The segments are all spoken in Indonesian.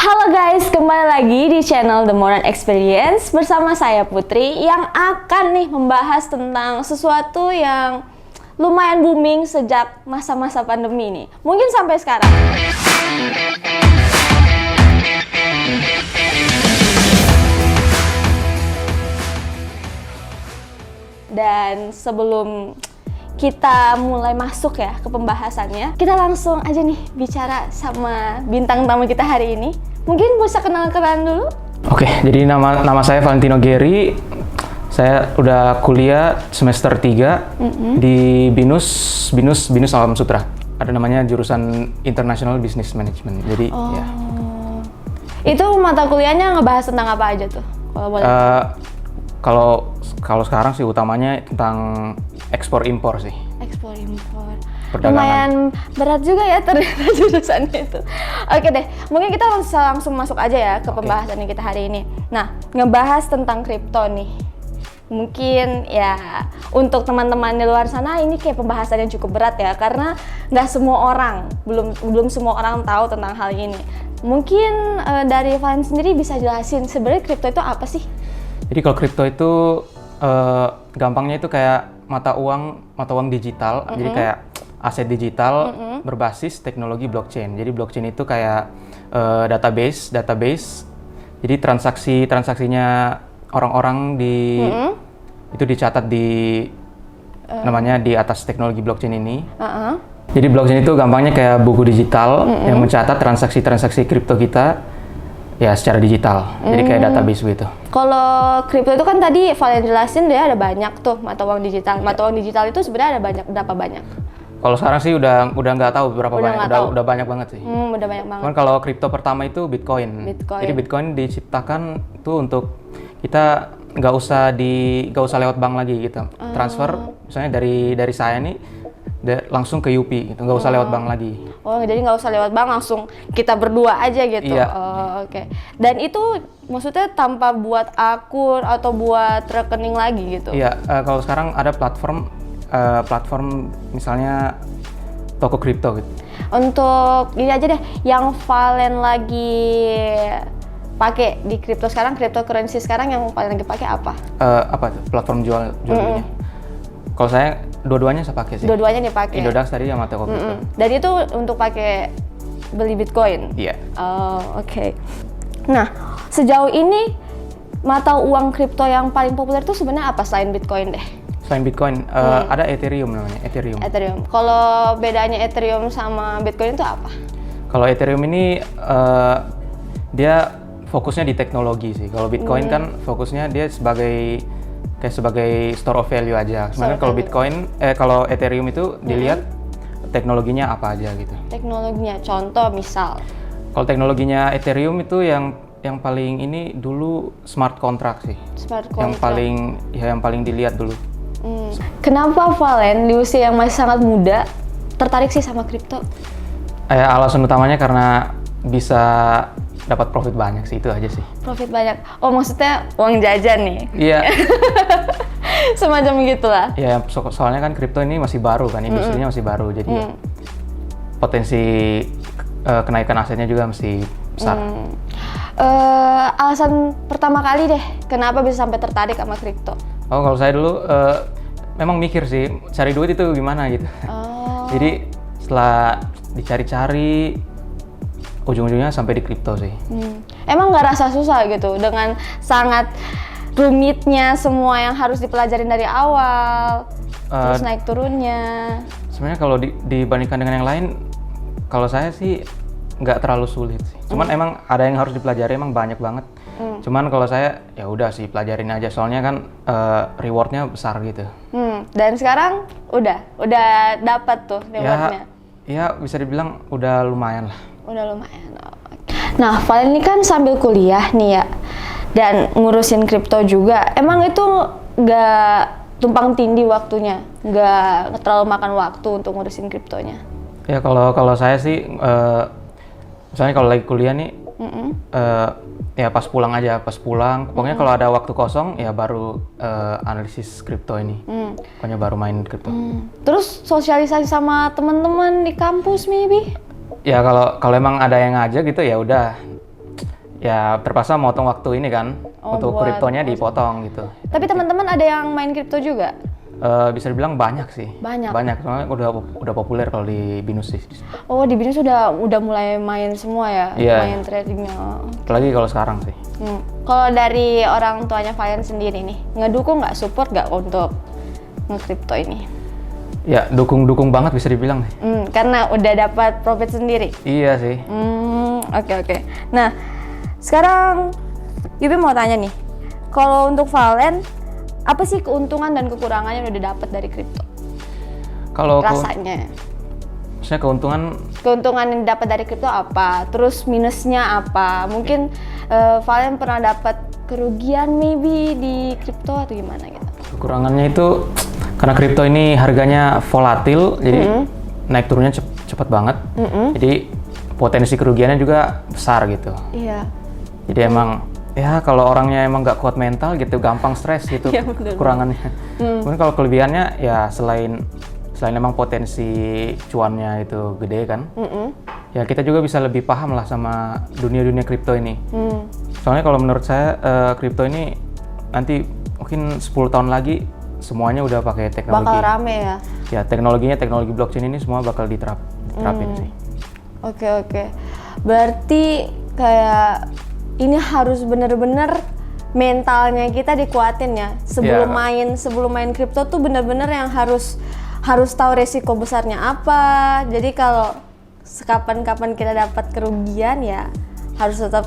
Halo guys, kembali lagi di channel The Modern Experience bersama saya Putri yang akan nih membahas tentang sesuatu yang lumayan booming sejak masa-masa pandemi nih. Mungkin sampai sekarang. Dan sebelum kita mulai masuk ya ke pembahasannya, kita langsung aja nih bicara sama bintang tamu kita hari ini. Mungkin bisa kenal-kenalan dulu. Oke, jadi nama saya Valentino Geri. Saya udah kuliah semester 3 di BINUS Alam Sutra. Ada namanya jurusan International Business Management. Jadi ya. Itu mata kuliahnya ngebahas tentang apa aja tuh? Kalau boleh. Kalau sekarang sih utamanya tentang ekspor impor sih. Ekspor impor. Perdagangan. Lumayan berat juga ya ternyata jurusannya itu. Oke deh, mungkin kita langsung masuk aja ya ke pembahasan kita hari ini. Nah, ngebahas tentang kripto nih. Mungkin ya untuk teman-teman di luar sana ini kayak pembahasan yang cukup berat ya, karena nggak semua orang, belum semua orang tahu tentang hal ini. Mungkin dari Valen sendiri bisa jelasin sebenarnya kripto itu apa sih? Jadi kalau kripto itu gampangnya itu kayak mata uang digital. Jadi kayak aset digital berbasis teknologi blockchain. Jadi blockchain itu kayak database. Jadi transaksinya orang-orang itu dicatat namanya di atas teknologi blockchain ini. Jadi blockchain itu gampangnya kayak buku digital yang mencatat transaksi kripto kita ya secara digital. Jadi kayak database gitu. Kalau kripto itu kan tadi Valen jelasin dia ada banyak tuh mata uang digital. Mata uang digital itu sebenarnya ada berapa banyak? Kalau sekarang sih udah nggak tahu berapa banyak. Udah banyak banget sih. Udah banyak banget. Cuman kalau kripto pertama itu Bitcoin. Jadi Bitcoin diciptakan tuh untuk kita nggak usah lewat bank lagi gitu. Transfer misalnya dari saya nih langsung ke UP gitu, nggak usah lewat bank lagi. Oh, jadi nggak usah lewat bank, langsung kita berdua aja gitu. Iya. Oh, oke. Dan itu maksudnya tanpa buat akun atau buat rekening lagi gitu? Iya, kalau sekarang ada platform misalnya toko kripto gitu. Untuk ini aja deh, yang Valen lagi pakai di kripto sekarang, cryptocurrency sekarang yang paling lagi pakai apa? Apa tuh? Platform jual belinya. Kalau saya dua-duanya saya pakai sih. Dua-duanya dipakai. Indodax tadi sama toko kripto. Dan itu untuk pakai beli Bitcoin. Iya. Oh, oke. Nah, sejauh ini mata uang kripto yang paling populer itu sebenarnya apa selain Bitcoin deh? Selain Bitcoin, ada Ethereum namanya. Ethereum. Kalau bedanya Ethereum sama Bitcoin itu apa? Kalau Ethereum ini dia fokusnya di teknologi sih. Kalau Bitcoin kan fokusnya dia sebagai store of value aja. Sebenarnya kalau Ethereum itu dilihat teknologinya apa aja gitu. Teknologinya, contoh misal. Kalau teknologinya Ethereum itu yang paling ini dulu smart contract sih. Smart contract. Yang paling dilihat dulu. Kenapa Valen di usia yang masih sangat muda tertarik sih sama kripto? Alasan utamanya karena bisa dapat profit banyak sih, itu aja sih. Profit banyak. Oh, maksudnya uang jajan nih? Iya. Semacam gitulah. Ya, soalnya kan kripto ini masih baru kan, industrinya masih baru, jadi potensi kenaikan asetnya juga masih besar. Alasan pertama kali deh, kenapa bisa sampai tertarik sama kripto? Oh, kalau saya dulu memang mikir sih, cari duit itu gimana gitu. Jadi setelah dicari-cari, ujung-ujungnya sampai di kripto sih. Emang nggak rasa susah gitu dengan sangat rumitnya semua yang harus dipelajarin dari awal, terus naik turunnya? Sebenarnya kalau dibandingkan dengan yang lain, kalau saya sih nggak terlalu sulit sih. Cuman emang ada yang harus dipelajari, emang banyak banget. Cuman kalau saya ya udah sih pelajarin aja, soalnya kan rewardnya besar gitu. Dan sekarang udah dapat tuh rewardnya? Ya bisa dibilang udah lumayan lah. Udah lumayan. Nah, Valen ini kan sambil kuliah nih ya, dan ngurusin kripto juga. Emang itu nggak tumpang tindih waktunya? Nggak terlalu makan waktu untuk ngurusin kriptonya? Ya kalau saya sih, misalnya kalau lagi kuliah nih, ya pas pulang. Pokoknya kalau ada waktu kosong ya baru analisis kripto ini. Pokoknya baru main kripto. Terus sosialisasi sama teman-teman di kampus maybe? Ya kalau emang ada yang ngajak gitu ya udah ya terpaksa motong waktu ini kan untuk buat kriptonya dipotong gitu. Tapi teman-teman ada yang main kripto juga? Bisa dibilang banyak sih. Banyak. Soalnya udah populer kalau di Binus sih. Oh, di Binus udah mulai main semua ya, Iya. main tradingnya. Apalagi kalau sekarang sih. Kalau dari orang tuanya Valen sendiri nih, ngedukung nggak, support nggak untuk nge-kripto ini? Ya dukung banget bisa dibilang nih. Karena udah dapat profit sendiri. Iya sih. Oke. Nah, sekarang Yubi mau tanya nih, kalau untuk Valen, apa sih keuntungan dan kekurangannya yang udah dapat dari kripto? Kalau Rasanya. maksudnya Keuntungan yang dapat dari kripto apa? Terus minusnya apa? Mungkin Valen pernah dapat kerugian maybe di kripto atau gimana gitu? kekurangannya itu karena kripto ini harganya volatil, jadi naik turunnya cepat banget. Jadi potensi kerugiannya juga besar gitu. Iya. Jadi emang ya kalau orangnya emang nggak kuat mental gitu, gampang stres gitu. Iya, bener. Kekurangannya. Mungkin kalau kelebihannya ya selain emang potensi cuannya itu gede kan, ya kita juga bisa lebih paham lah sama dunia kripto ini. Soalnya kalau menurut saya kripto ini nanti mungkin 10 tahun lagi semuanya udah pakai teknologi. Bakal rame ya? Ya teknologi blockchain ini semua bakal diterapin sih. Oke. Berarti kayak ini harus bener-bener mentalnya kita dikuatin ya. Sebelum main kripto tuh bener-bener yang harus tahu resiko besarnya apa. Jadi kalau kapan-kapan kita dapat kerugian ya harus tetap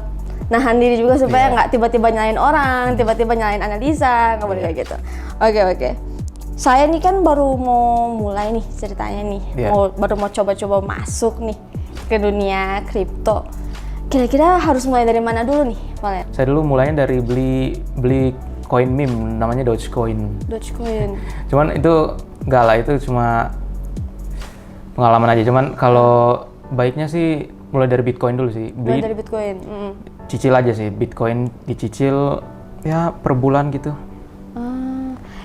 nahan diri juga supaya nggak tiba-tiba nyalain orang, tiba-tiba nyalain analisa, nggak boleh kayak gitu. Oke. Saya nih kan baru mau mulai nih ceritanya nih, baru mau coba-coba masuk nih ke dunia kripto. Kira-kira harus mulai dari mana dulu nih, Valen? Saya dulu mulainya dari beli koin meme namanya Dogecoin. Cuman itu enggak lah, itu cuma pengalaman aja. Cuman kalau baiknya sih mulai dari Bitcoin dulu sih. Mulai dari Bitcoin. Cicil aja sih, Bitcoin dicicil ya per bulan gitu.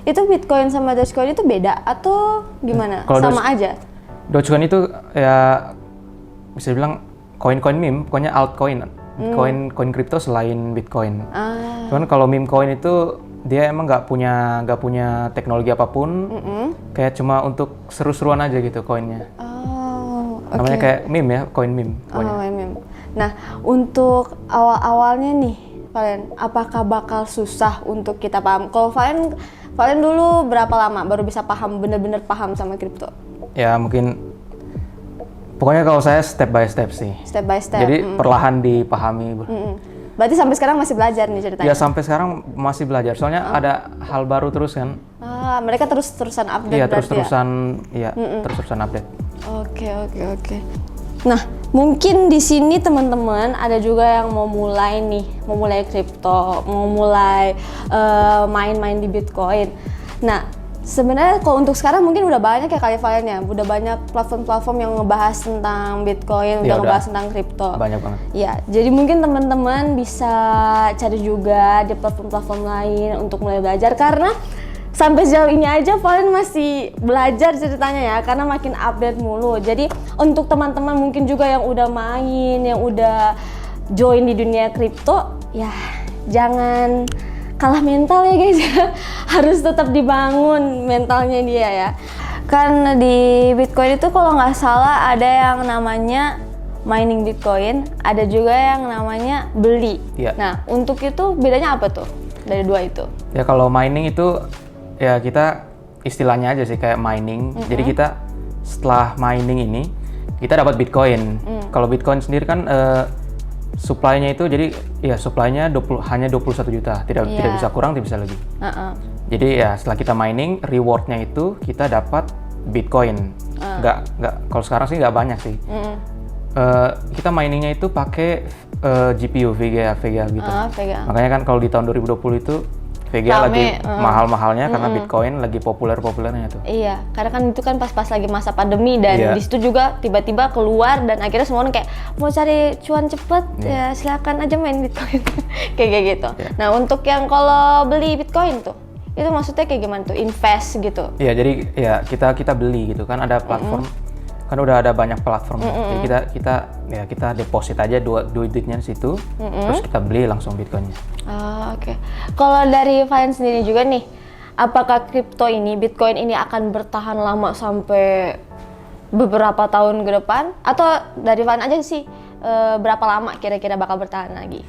Itu Bitcoin sama Dogecoin itu beda atau gimana? Sama aja? Dogecoin itu ya bisa dibilang koin-koin meme, pokoknya altcoin. Koin kripto selain Bitcoin. Cuman kalau meme coin itu dia emang nggak punya teknologi apapun, kayak cuma untuk seru-seruan aja gitu koinnya. Namanya kayak meme ya, koin meme. Meme. Nah, untuk awal-awalnya nih, Valen, apakah bakal susah untuk kita paham? Kalau Valen dulu berapa lama baru bisa paham, bener-bener paham sama kripto? Ya mungkin, pokoknya kalau saya step by step sih. Step by step. Jadi perlahan dipahami. Berarti sampai sekarang masih belajar nih ceritanya? Ya sampai sekarang masih belajar, soalnya ada hal baru terus kan. Mereka terus-terusan update. Iya, terus-terusan update. Oke. Nah, mungkin di sini teman-teman ada juga yang mau mulai kripto, mau mulai main-main di Bitcoin. Nah, sebenarnya kalau untuk sekarang mungkin udah banyak ya kali Valen ya, udah banyak platform-platform yang ngebahas tentang Bitcoin, udah ngebahas tentang kripto. Banyak banget. Ya, jadi mungkin teman-teman bisa cari juga di platform-platform lain untuk mulai belajar, karena sampai sejauh ini aja Valen masih belajar ceritanya ya, karena makin update mulu. Jadi untuk teman-teman mungkin juga yang udah main, yang udah join di dunia kripto, ya jangan kalah mental ya guys ya. Harus tetap dibangun mentalnya dia ya. Kan di Bitcoin itu kalau nggak salah ada yang namanya mining Bitcoin, ada juga yang namanya beli. Nah, untuk itu bedanya apa tuh dari dua itu? Ya kalau mining itu ya kita istilahnya aja sih kayak mining. Jadi kita setelah mining ini kita dapat Bitcoin. Kalau Bitcoin sendiri kan supply-nya itu, jadi ya supply-nya hanya 21 juta. Tidak bisa kurang, tidak bisa lebih. Jadi ya setelah kita mining, reward-nya itu kita dapat Bitcoin. Kalau sekarang sih nggak banyak sih. Kita miningnya itu pakai GPU VGA gitu. Makanya kan kalau di tahun 2020 itu VGA lagi mahal-mahalnya karena Bitcoin lagi populer-populernya tuh. Iya, karena kan itu kan pas-pas lagi masa pandemi dan di situ juga tiba-tiba keluar dan akhirnya semua orang kayak mau cari cuan cepet ya silakan aja main Bitcoin kayak gitu. Nah, untuk yang kalau beli Bitcoin tuh itu maksudnya kayak gimana tuh? Invest gitu? Iya, jadi ya kita beli gitu kan, ada platform kan udah ada banyak platform. Jadi kita deposit aja duitnya di situ, terus kita beli langsung Bitcoinnya. Oke. Kalau dari Valen sendiri juga nih, apakah Bitcoin ini akan bertahan lama sampai beberapa tahun ke depan? Atau dari Valen aja sih, berapa lama kira-kira bakal bertahan lagi?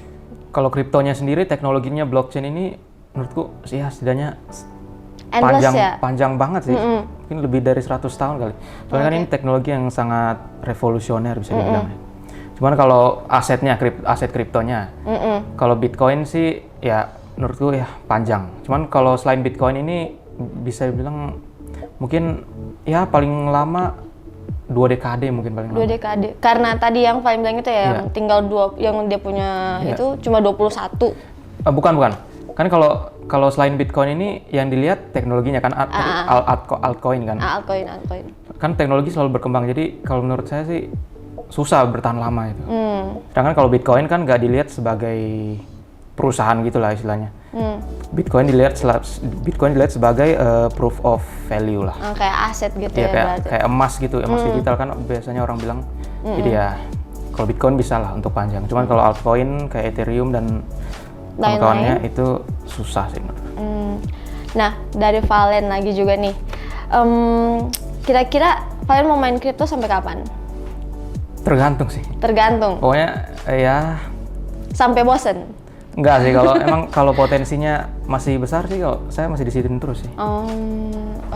Kalau kriptonya sendiri, teknologinya blockchain ini menurutku sih ya setidaknya panjang banget sih. Mungkin lebih dari 100 tahun kali. Soalnya kan ini teknologi yang sangat revolusioner bisa dibilang. Cuman kalau aset kriptonya, kalau Bitcoin sih ya menurutku ya panjang. Cuman kalau selain Bitcoin ini bisa dibilang mungkin ya paling lama 2 dekade mungkin paling lama. 2 dekade. Karena tadi yang paling bilang itu ya, yang tinggal yang dia punya itu cuma 21. Bukan. Kan kalau selain Bitcoin ini yang dilihat teknologinya kan altcoin kan. Altcoin. Kan teknologi selalu berkembang. Jadi kalau menurut saya sih susah bertahan lama itu. Sedangkan kalau Bitcoin kan nggak dilihat sebagai perusahaan gitulah istilahnya. Bitcoin dilihat sebagai proof of value lah. Kayak aset gitu kayak emas gitu, emas digital kan biasanya orang bilang. Jadi ya kalau Bitcoin bisa lah untuk panjang. Cuman kalau altcoin kayak Ethereum dan kawan-kawannya itu susah sih. Nah, dari Valen lagi juga nih. Kira-kira Valen mau main kripto sampai kapan? Tergantung sih. Tergantung. Pokoknya ya sampai bosen. Enggak sih, kalau potensinya masih besar sih, kalau saya masih di situ terus sih.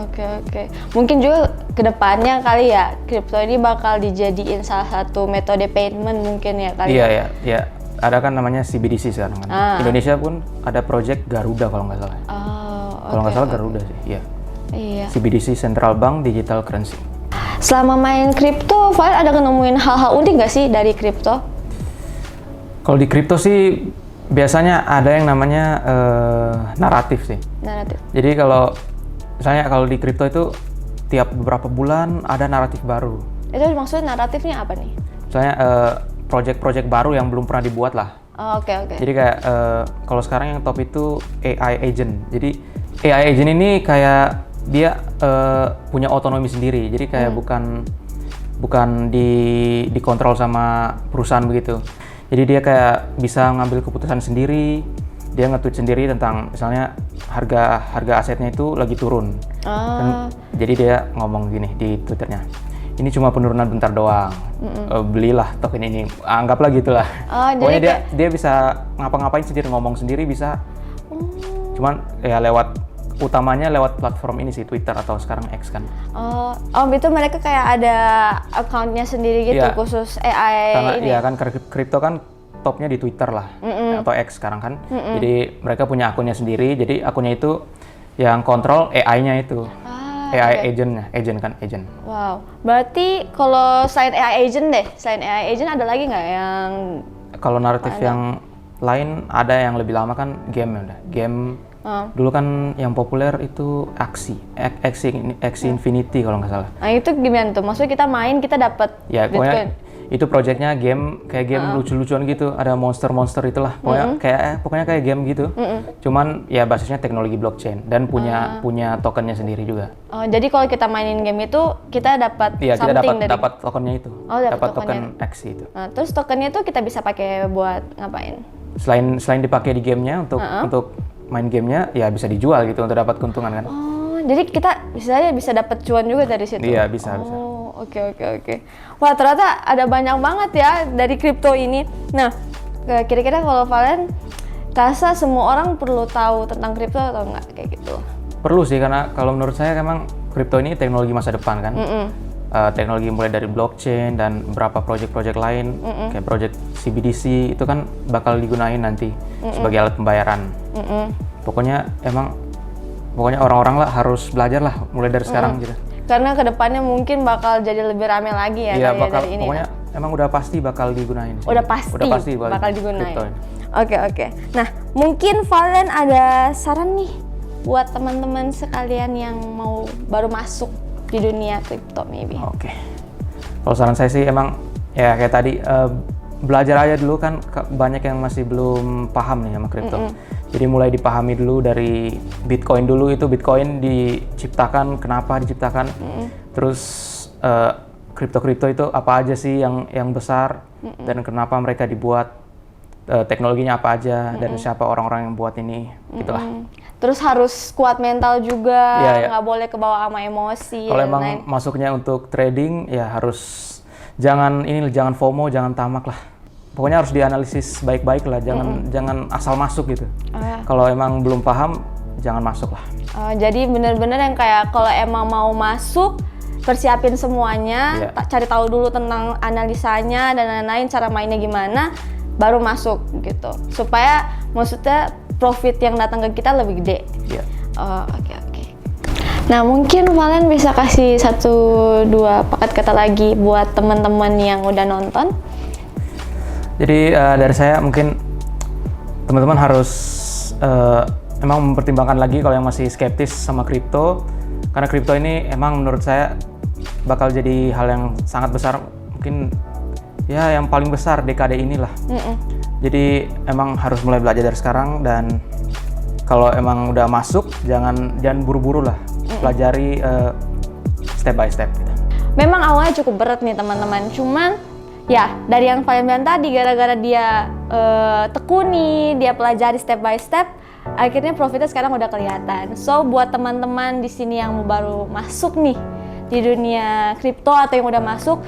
Oke. Mungkin juga kedepannya kali ya kripto ini bakal dijadiin salah satu metode payment mungkin ya kali. Iya. Ada kan namanya CBDC sekarang kan. Indonesia pun ada project Garuda kalau nggak salah. Kalau nggak salah Garuda sih, iya. CBDC Central Bank Digital Currency. Selama main kripto, Valen ada nemuin hal-hal unik nggak sih dari kripto? Kalau di kripto sih biasanya ada yang namanya naratif sih. Naratif. Jadi misalnya kalau di kripto itu tiap beberapa bulan ada naratif baru. Itu maksudnya naratifnya apa nih? Misalnya project-project baru yang belum pernah dibuat lah. Oke. Jadi kayak kalau sekarang yang top itu AI agent. Jadi AI agent ini kayak dia punya otonomi sendiri. Jadi kayak bukan dikontrol sama perusahaan begitu. Jadi dia kayak bisa ngambil keputusan sendiri, dia nge-tweet sendiri tentang misalnya harga asetnya itu lagi turun. Jadi dia ngomong gini di Twitternya, ini cuma penurunan bentar doang, belilah token ini, anggaplah gitulah. Pokoknya dia bisa ngapa-ngapain sendiri, ngomong sendiri bisa. Cuman ya utamanya lewat platform ini sih, Twitter atau sekarang X kan. Itu mereka kayak ada account-nya sendiri gitu, khusus AI karena, ini? Iya kan, kripto kan topnya di Twitter lah, atau X sekarang kan. Jadi mereka punya akunnya sendiri, jadi akunnya itu yang kontrol AI-nya itu. AI agent. Wow, berarti kalau selain AI agent ada lagi nggak yang... Kalau naratif yang lain ada yang lebih lama kan game ya udah. Dulu kan yang populer itu Axie Infinity kalau nggak salah. Nah itu gimana tuh? Maksudnya kita main, kita dapat Bitcoin? Itu projectnya kayak game lucu-lucuan gitu. Ada monster itulah. Pokoknya kayak game gitu. Cuman ya basisnya teknologi blockchain dan punya tokennya sendiri juga. Jadi kalau kita mainin game itu kita dapat kita something dapat tokennya itu. Dapat token Axie itu. Nah, terus tokennya tuh kita bisa pakai buat ngapain? Selain dipakai di gamenya untuk main gamenya, ya bisa dijual gitu untuk dapat keuntungan kan. Jadi kita bisa dapat cuan juga dari situ? Iya, bisa. Oke. Wah, ternyata ada banyak banget ya dari kripto ini. Nah, kira-kira kalau Valen rasa semua orang perlu tahu tentang kripto atau enggak kayak gitu? Perlu sih, karena kalau menurut saya memang kripto ini teknologi masa depan kan. Teknologi mulai dari blockchain dan beberapa project-project lain, kayak project CBDC itu kan bakal digunain nanti sebagai alat pembayaran. Pokoknya orang-orang lah harus belajar lah mulai dari sekarang gitu. Karena kedepannya mungkin bakal jadi lebih ramai lagi ya, iya, dari ini. Pokoknya emang udah pasti bakal digunain. Udah pasti bakal digunain. Oke. Nah, mungkin Valen ada saran nih buat teman-teman sekalian yang mau baru masuk di dunia kripto maybe. Oke. Kalau saran saya sih emang ya kayak tadi belajar aja dulu kan, banyak yang masih belum paham nih sama kripto. Jadi mulai dipahami dulu dari Bitcoin dulu, itu Bitcoin diciptakan, kenapa diciptakan. Terus kripto itu apa aja sih yang besar dan kenapa mereka dibuat, teknologinya apa aja dan siapa orang-orang yang buat ini, gitulah. Terus harus kuat mental juga, Iya, iya. nggak boleh kebawa sama emosi. Kalau dan emang lain. masuknya untuk trading ya harus jangan FOMO, jangan tamak lah. Pokoknya harus dianalisis baik-baik lah, jangan asal masuk gitu. Kalau emang belum paham jangan masuk lah. Jadi bener-bener yang kayak kalau emang mau masuk, persiapin semuanya, Iya. cari tahu dulu tentang analisanya dan lain-lain, cara mainnya gimana, baru masuk gitu. Supaya maksudnya profit yang datang ke kita lebih gede. Iya. Oke. Nah, mungkin Valen bisa kasih 1-2 paket kata lagi buat teman-teman yang udah nonton. Jadi dari saya mungkin teman-teman harus emang mempertimbangkan lagi kalau yang masih skeptis sama kripto, karena kripto ini emang menurut saya bakal jadi hal yang sangat besar, mungkin ya yang paling besar dekade inilah. Jadi emang harus mulai belajar dari sekarang, dan kalau emang udah masuk jangan buru-buru lah, pelajari step by step gitu. Memang awalnya cukup berat nih teman-teman, cuman ya dari yang Valen bilang tadi, gara-gara dia tekuni, dia pelajari step by step, akhirnya profitnya sekarang udah kelihatan. So buat teman-teman di sini yang baru masuk nih di dunia kripto atau yang udah masuk,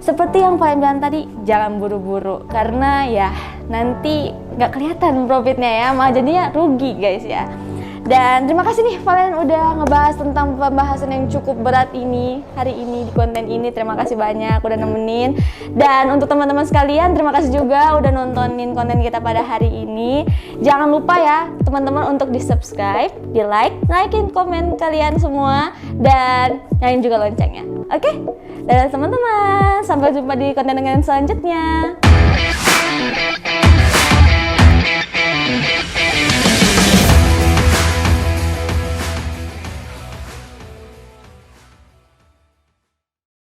seperti yang Valen bilang tadi, jangan buru-buru karena ya nanti nggak kelihatan profitnya ya, malah jadinya rugi guys ya. Dan terima kasih nih Valen udah ngebahas tentang pembahasan yang cukup berat ini hari ini di konten ini. Terima kasih banyak udah nemenin. Dan untuk teman-teman sekalian, terima kasih juga udah nontonin konten kita pada hari ini. Jangan lupa ya teman-teman untuk di-subscribe, di-like, naikin komen kalian semua, dan nyalain juga loncengnya. Oke? Dan teman-teman, sampai jumpa di konten dengan selanjutnya.